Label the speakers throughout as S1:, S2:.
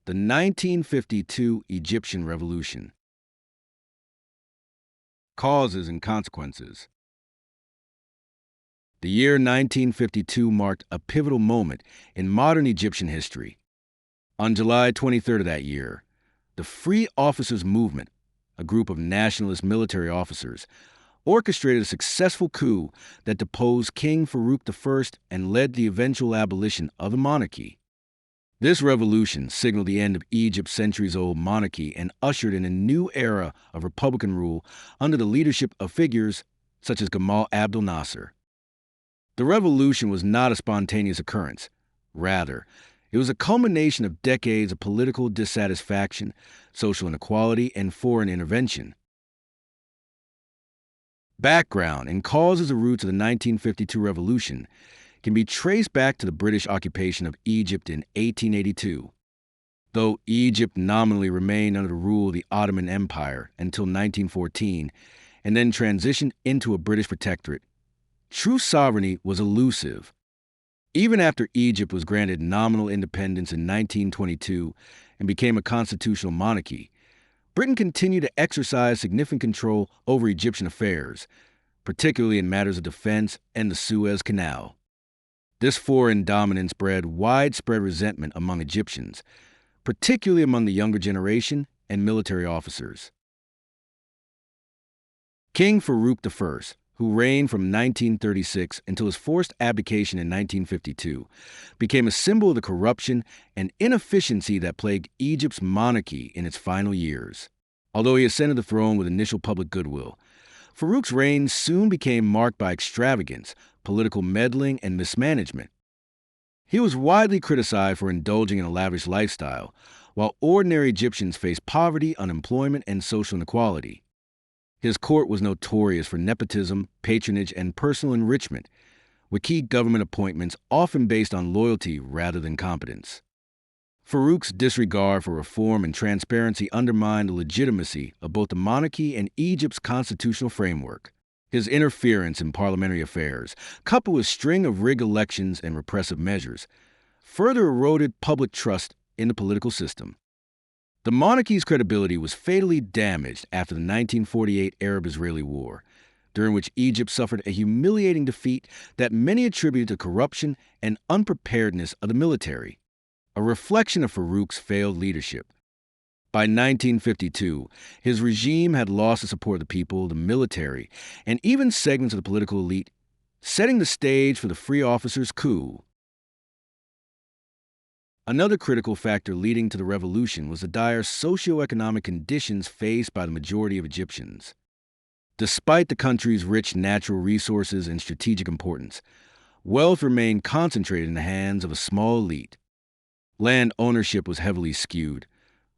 S1: The 1952 Egyptian Revolution. Causes and consequences. The year 1952 marked a pivotal moment in modern Egyptian history. On July 23rd of that year, the Free Officers Movement, a group of nationalist military officers, orchestrated a successful coup that deposed King Farouk I and led the eventual abolition of the monarchy. This revolution signaled the end of Egypt's centuries-old monarchy and ushered in a new era of republican rule under the leadership of figures such as Gamal Abdel Nasser. The revolution was not a spontaneous occurrence. Rather, it was a culmination of decades of political dissatisfaction, social inequality, and foreign intervention. Background and causes and roots of the 1952 revolution can be traced back to the British occupation of Egypt in 1882. Though Egypt nominally remained under the rule of the Ottoman Empire until 1914 and then transitioned into a British protectorate, true sovereignty was elusive. Even after Egypt was granted nominal independence in 1922 and became a constitutional monarchy, Britain continued to exercise significant control over Egyptian affairs, particularly in matters of defense and the Suez Canal. This foreign dominance bred widespread resentment among Egyptians, particularly among the younger generation and military officers. King Farouk I, who reigned from 1936 until his forced abdication in 1952, became a symbol of the corruption and inefficiency that plagued Egypt's monarchy in its final years. Although he ascended the throne with initial public goodwill, Farouk's reign soon became marked by extravagance, political meddling, and mismanagement. He was widely criticized for indulging in a lavish lifestyle, while ordinary Egyptians faced poverty, unemployment, and social inequality. His court was notorious for nepotism, patronage, and personal enrichment, with key government appointments often based on loyalty rather than competence. Farouk's disregard for reform and transparency undermined the legitimacy of both the monarchy and Egypt's constitutional framework. His interference in parliamentary affairs, coupled with a string of rigged elections and repressive measures, further eroded public trust in the political system. The monarchy's credibility was fatally damaged after the 1948 Arab-Israeli War, during which Egypt suffered a humiliating defeat that many attributed to corruption and unpreparedness of the military, a reflection of Farouk's failed leadership. By 1952, his regime had lost the support of the people, the military, and even segments of the political elite, setting the stage for the Free Officers' coup. Another critical factor leading to the revolution was the dire socioeconomic conditions faced by the majority of Egyptians. Despite the country's rich natural resources and strategic importance, wealth remained concentrated in the hands of a small elite. Land ownership was heavily skewed,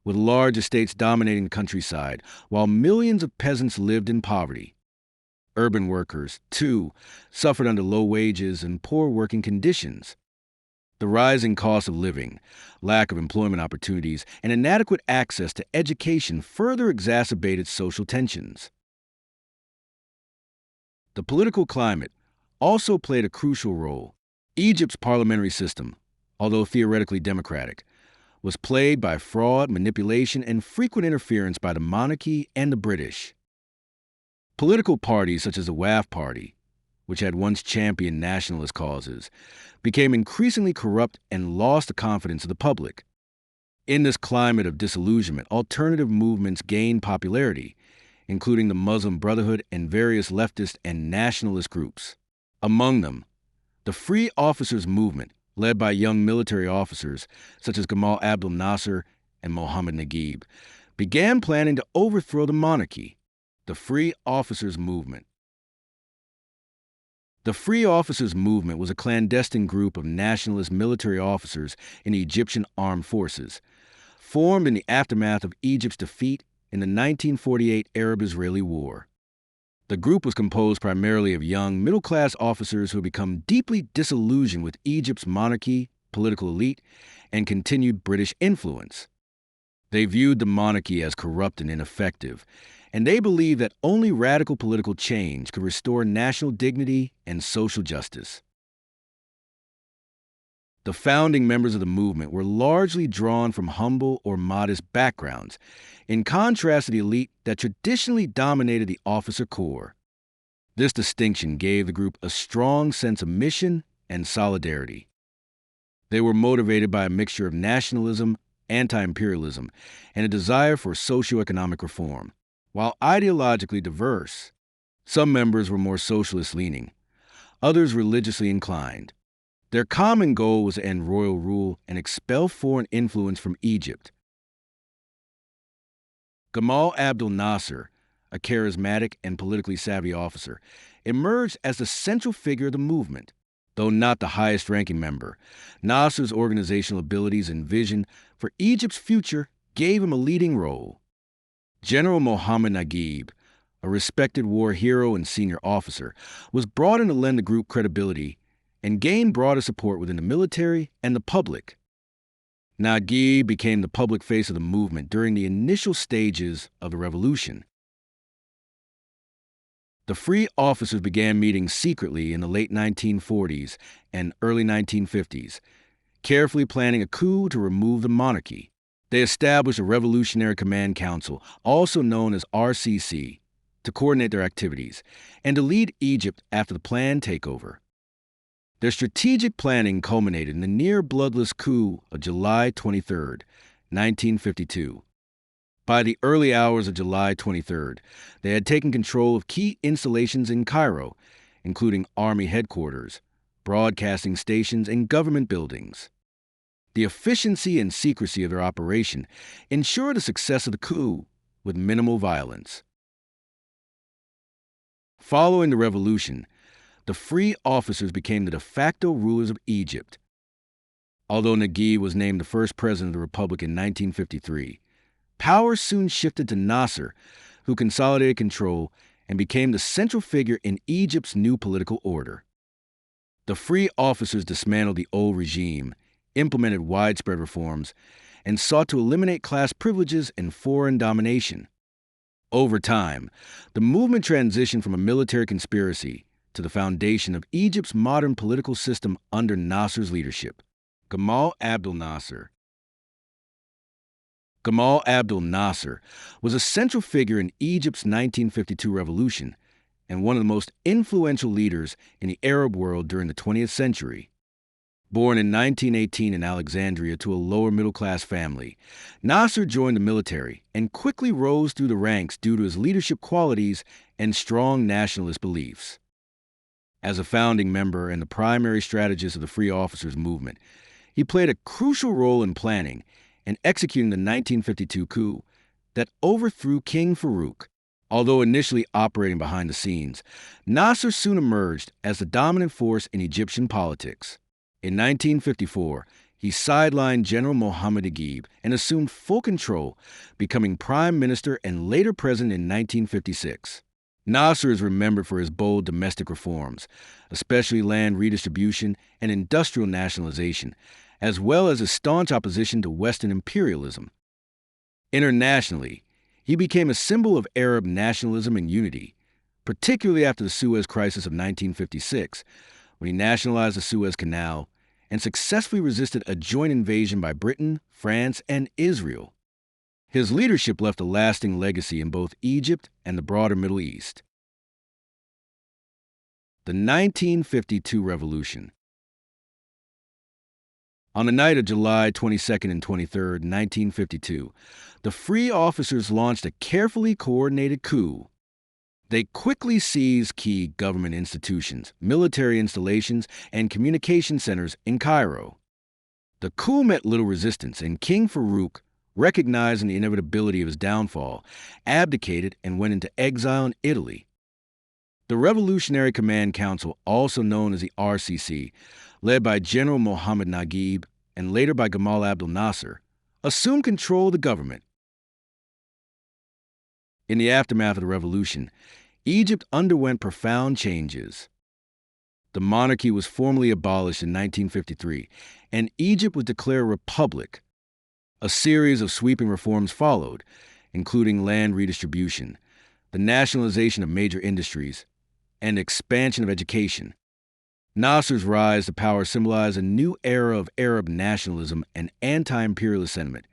S1: with large estates dominating the countryside, while millions of peasants lived in poverty. Urban workers, too, suffered under low wages and poor working conditions. The rising cost of living, lack of employment opportunities, and inadequate access to education further exacerbated social tensions. The political climate also played a crucial role. Egypt's parliamentary system, although theoretically democratic, was plagued by fraud, manipulation, and frequent interference by the monarchy and the British. Political parties such as the WAF Party, which had once championed nationalist causes, became increasingly corrupt and lost the confidence of the public. In this climate of disillusionment, alternative movements gained popularity, including the Muslim Brotherhood and various leftist and nationalist groups. Among them, the Free Officers Movement, led by young military officers such as Gamal Abdel Nasser and Mohamed Naguib, began planning to overthrow the monarchy. The Free Officers Movement. The Free Officers Movement was a clandestine group of nationalist military officers in the Egyptian armed forces, formed in the aftermath of Egypt's defeat in the 1948 Arab-Israeli War. The group was composed primarily of young, middle-class officers who had become deeply disillusioned with Egypt's monarchy, political elite, and continued British influence. They viewed the monarchy as corrupt and ineffective, and they believed that only radical political change could restore national dignity and social justice. The founding members of the movement were largely drawn from humble or modest backgrounds, in contrast to the elite that traditionally dominated the officer corps. This distinction gave the group a strong sense of mission and solidarity. They were motivated by a mixture of nationalism, anti-imperialism, and a desire for socioeconomic reform. While ideologically diverse, some members were more socialist-leaning, others religiously inclined. Their common goal was to end royal rule and expel foreign influence from Egypt. Gamal Abdel Nasser, a charismatic and politically savvy officer, emerged as the central figure of the movement. Though not the highest-ranking member, Nasser's organizational abilities and vision for Egypt's future gave him a leading role. General Mohamed Naguib, a respected war hero and senior officer, was brought in to lend the group credibility and gain broader support within the military and the public. Naguib became the public face of the movement during the initial stages of the revolution. The free officers began meeting secretly in the late 1940s and early 1950s, carefully planning a coup to remove the monarchy. They established a Revolutionary Command Council, also known as RCC, to coordinate their activities and to lead Egypt after the planned takeover. Their strategic planning culminated in the near-bloodless coup of July 23, 1952. By the early hours of July 23rd, they had taken control of key installations in Cairo, including army headquarters, broadcasting stations, and government buildings. The efficiency and secrecy of their operation ensured the success of the coup with minimal violence. Following the revolution, the free officers became the de facto rulers of Egypt. Although Naguib was named the first president of the republic in 1953, power soon shifted to Nasser, who consolidated control and became the central figure in Egypt's new political order. The free officers dismantled the old regime, implemented widespread reforms, and sought to eliminate class privileges and foreign domination. Over time, the movement transitioned from a military conspiracy to the foundation of Egypt's modern political system under Nasser's leadership. Gamal Abdel Nasser was a central figure in Egypt's 1952 revolution and one of the most influential leaders in the Arab world during the 20th century. Born in 1918 in Alexandria to a lower-middle-class family, Nasser joined the military and quickly rose through the ranks due to his leadership qualities and strong nationalist beliefs. As a founding member and the primary strategist of the Free Officers movement, he played a crucial role in planning and executing the 1952 coup that overthrew King Farouk. Although initially operating behind the scenes, Nasser soon emerged as the dominant force in Egyptian politics. In 1954, he sidelined General Mohamed Naguib and assumed full control, becoming prime minister and later president in 1956. Nasser is remembered for his bold domestic reforms, especially land redistribution and industrial nationalization, as well as his staunch opposition to Western imperialism. Internationally, he became a symbol of Arab nationalism and unity, particularly after the Suez Crisis of 1956, when he nationalized the Suez Canal and successfully resisted a joint invasion by Britain, France, and Israel. His leadership left a lasting legacy in both Egypt and the broader Middle East. The 1952 Revolution. On the night of July 22nd and 23rd, 1952, the free officers launched a carefully coordinated coup. They quickly seized key government institutions, military installations, and communication centers in Cairo. The coup met little resistance, and King Farouk, recognizing the inevitability of his downfall, abdicated and went into exile in Italy. The Revolutionary Command Council, also known as the RCC, led by General Mohamed Naguib and later by Gamal Abdel Nasser, assumed control of the government. In the aftermath of the revolution, Egypt underwent profound changes. The monarchy was formally abolished in 1953, and Egypt was declared a republic. A series of sweeping reforms followed, including land redistribution, the nationalization of major industries, and expansion of education. Nasser's rise to power symbolized a new era of Arab nationalism and anti-imperialist sentiment,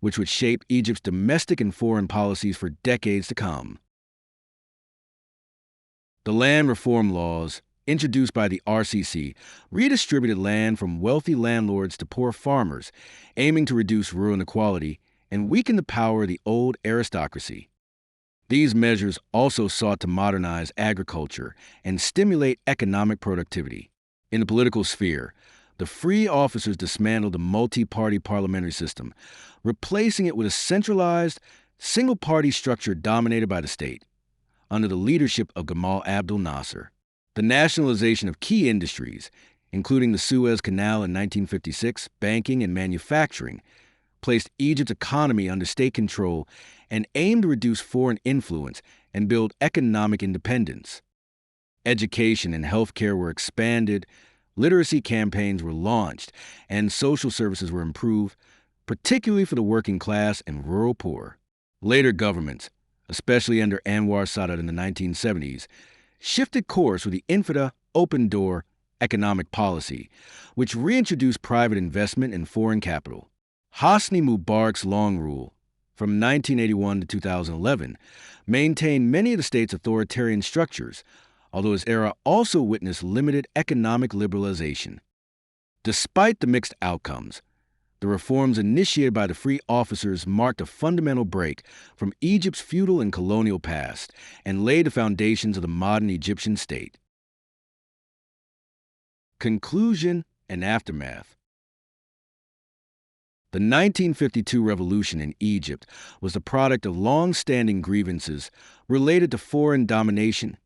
S1: which would shape Egypt's domestic and foreign policies for decades to come. The land reform laws, introduced by the RCC, redistributed land from wealthy landlords to poor farmers, aiming to reduce rural inequality and weaken the power of the old aristocracy. These measures also sought to modernize agriculture and stimulate economic productivity. In the political sphere, the free officers dismantled the multi-party parliamentary system, replacing it with a centralized, single-party structure dominated by the state, under the leadership of Gamal Abdel Nasser. The nationalization of key industries, including the Suez Canal in 1956, banking and manufacturing, placed Egypt's economy under state control and aimed to reduce foreign influence and build economic independence. Education and healthcare were expanded, literacy campaigns were launched, and social services were improved, particularly for the working class and rural poor. Later governments, especially under Anwar Sadat in the 1970s, shifted course with the infida open-door economic policy, which reintroduced private investment in foreign capital. Hosni Mubarak's long rule, from 1981 to 2011, maintained many of the state's authoritarian structures, although his era also witnessed limited economic liberalization. Despite the mixed outcomes, the reforms initiated by the free officers marked a fundamental break from Egypt's feudal and colonial past and laid the foundations of the modern Egyptian state. Conclusion and aftermath. The 1952 revolution in Egypt was the product of long-standing grievances related to foreign domination,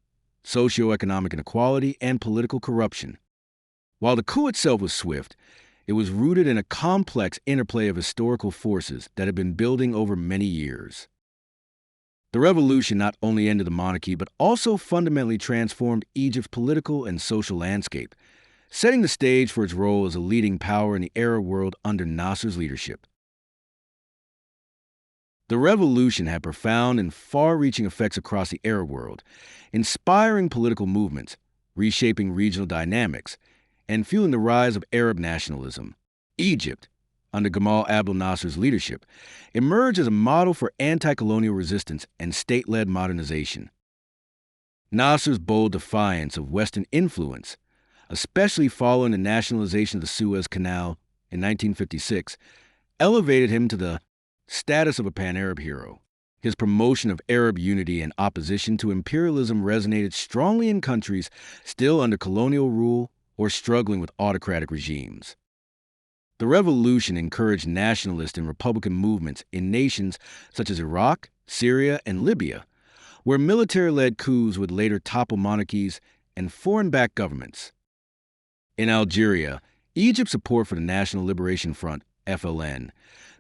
S1: socioeconomic inequality, and political corruption. While the coup itself was swift, it was rooted in a complex interplay of historical forces that had been building over many years. The revolution not only ended the monarchy, but also fundamentally transformed Egypt's political and social landscape, setting the stage for its role as a leading power in the Arab world under Nasser's leadership. The revolution had profound and far-reaching effects across the Arab world, inspiring political movements, reshaping regional dynamics, and fueling the rise of Arab nationalism. Egypt, under Gamal Abdel Nasser's leadership, emerged as a model for anti-colonial resistance and state-led modernization. Nasser's bold defiance of Western influence, especially following the nationalization of the Suez Canal in 1956, elevated him to the status of a pan-Arab hero. His promotion of Arab unity and opposition to imperialism resonated strongly in countries still under colonial rule or struggling with autocratic regimes. The revolution encouraged nationalist and republican movements in nations such as Iraq, Syria, and Libya, where military-led coups would later topple monarchies and foreign-backed governments. In Algeria, Egypt's support for the National Liberation Front, FLN,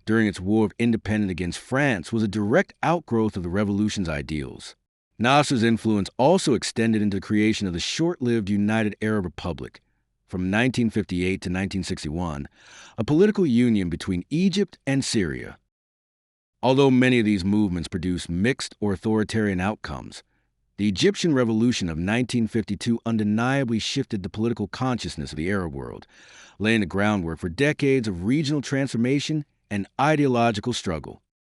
S1: during its war of independence against France was a direct outgrowth of the revolution's ideals. Nasser's influence also extended into the creation of the short-lived United Arab Republic, from 1958 to 1961, a political union between Egypt and Syria. Although many of these movements produced mixed or authoritarian outcomes, the Egyptian Revolution of 1952 undeniably shifted the political consciousness of the Arab world, laying the groundwork for decades of regional transformation and ideological struggle.